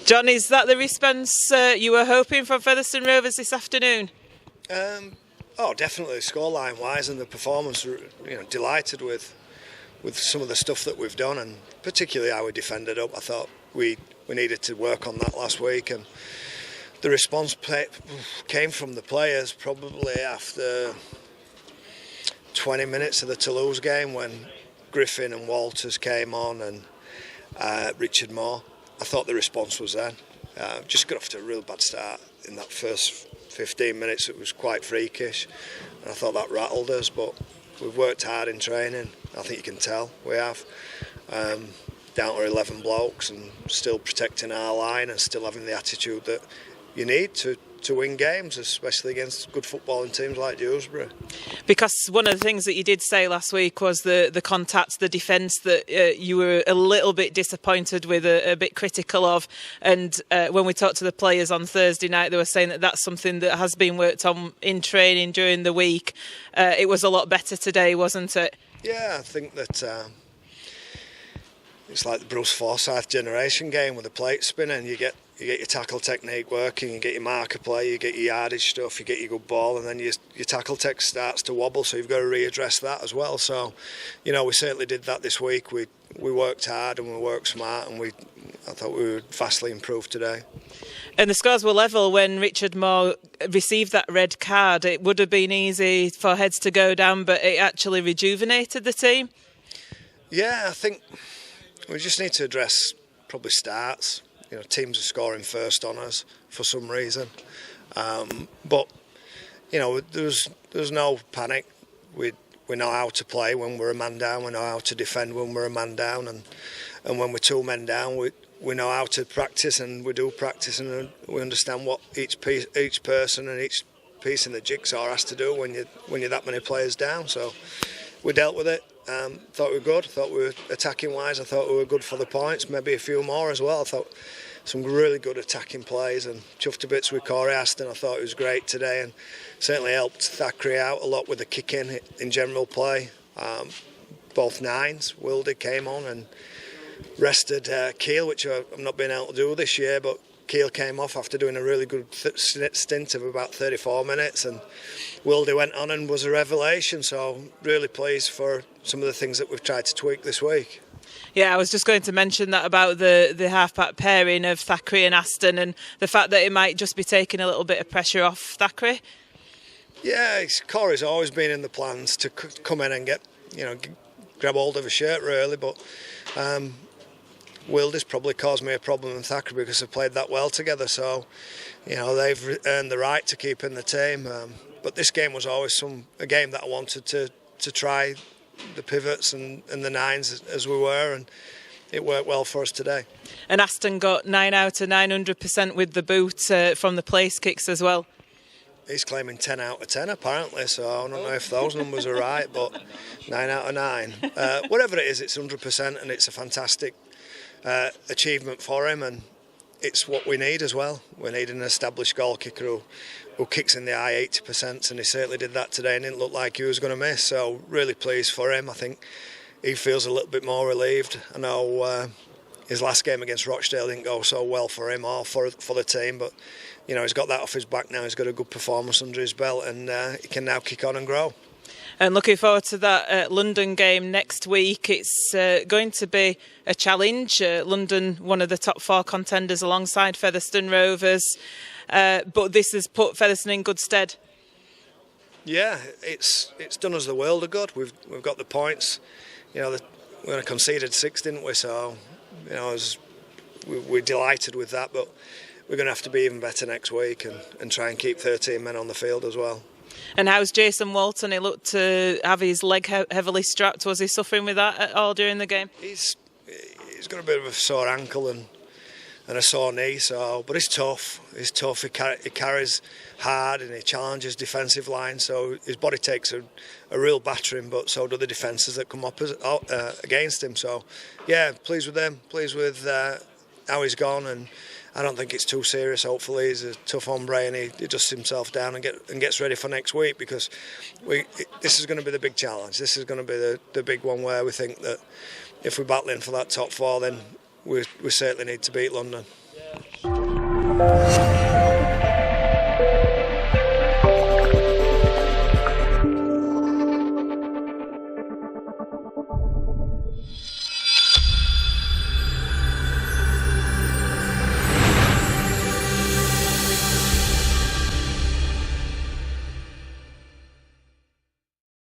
John, is that the response you were hoping from Featherstone Rovers this afternoon? Definitely scoreline wise and the performance. Delighted with some of the stuff that we've done, and particularly how we defended up. I thought we needed to work on that last week, and the response came from the players probably after 20 minutes of the Toulouse game when Griffin and Walters came on and Richard Moore. I thought the response was then. Just got off to a real bad start in that first 15 minutes. It was quite freakish, and I thought that rattled us, but we've worked hard in training. I think you can tell we have. Down to 11 blokes and still protecting our line and still having the attitude that you need to win games, especially against good footballing teams like Dewsbury. Because one of the things that you did say last week was the contact, the defence that you were a little bit disappointed with, a bit critical of. And when we talked to the players on Thursday night, they were saying that that's something that has been worked on in training during the week. It was a lot better today, wasn't it? Yeah, I think that it's like the Bruce Forsyth generation game with the plate spinning. You get your tackle technique working, you get your marker play, you get your yardage stuff, you get your good ball, and then your tackle tech starts to wobble, so you've got to readdress that as well. So, we certainly did that this week. We worked hard and we worked smart, and I thought we were vastly improved today. And the scores were level when Richard Moore received that red card. It would have been easy for heads to go down, but it actually rejuvenated the team. Yeah, I think we just need to address probably starts. Teams are scoring first on us for some reason, but there's no panic. We know how to play when we're a man down. We know how to defend when we're a man down, and when we're two men down, we know how to practice, and we do practice, and we understand what each person and each piece in the jigsaw has to do when you're that many players down. So we dealt with it. Thought we were good. Thought we were attacking wise. I thought we were good for the points. Maybe a few more as well. I thought some really good attacking plays, and chuffed to bits with Corey Aston. I thought it was great today, and certainly helped Thackeray out a lot with the kick in general play. Both nines. Wildy came on and rested Keel, which I've not been able to do this year, but Keel came off after doing a really good stint of about 34 minutes, and Wildy went on and was a revelation. So really pleased for some of the things that we've tried to tweak this week. Yeah, I was just going to mention that about the halfback pairing of Thackeray and Aston, and the fact that it might just be taking a little bit of pressure off Thackeray. Yeah, Corey's always been in the plans to come in and get, grab hold of a shirt really, but Wildy's probably caused me a problem in Thackeray because they've played that well together. So, they've earned the right to keep in the team. But this game was always a game that I wanted to try the pivots and the nines as we were, and it worked well for us today. And Aston got 9 out of 900% with the boot from the place kicks as well. He's claiming 10 out of 10 apparently, so I don't know if those numbers are right, but 9 out of 9. Whatever it is, it's 100%, and it's a fantastic achievement for him, and it's what we need as well. We need an established goal kicker who kicks in the high 80%, and he certainly did that today and didn't look like he was going to miss. So really pleased for him. I think he feels a little bit more relieved. I know his last game against Rochdale didn't go so well for him or for the team, but he's got that off his back now. He's got a good performance under his belt, and he can now kick on and grow. And looking forward to that London game next week. It's going to be a challenge. London, one of the top 4 contenders alongside Featherstone Rovers. But this has put Featherstone in good stead. Yeah, it's done us the world of good. We've got the points. We only conceded 6, didn't we? So, we're delighted with that. But we're going to have to be even better next week and try and keep 13 men on the field as well. And how's Jason Walton? He looked to have his leg heavily strapped. Was he suffering with that at all during the game? He's got a bit of a sore ankle and a sore knee, but he's tough. He's tough. He carries hard and he challenges defensive line. So his body takes a real battering, but so do the defences that come up against him. So yeah, pleased with him. Pleased with how he's gone, and I don't think it's too serious. Hopefully he's a tough hombre and he dusts himself down and gets ready for next week, because this is going to be the big challenge. This is going to be the big one where we think that if we're battling for that top 4, then we certainly need to beat London. much.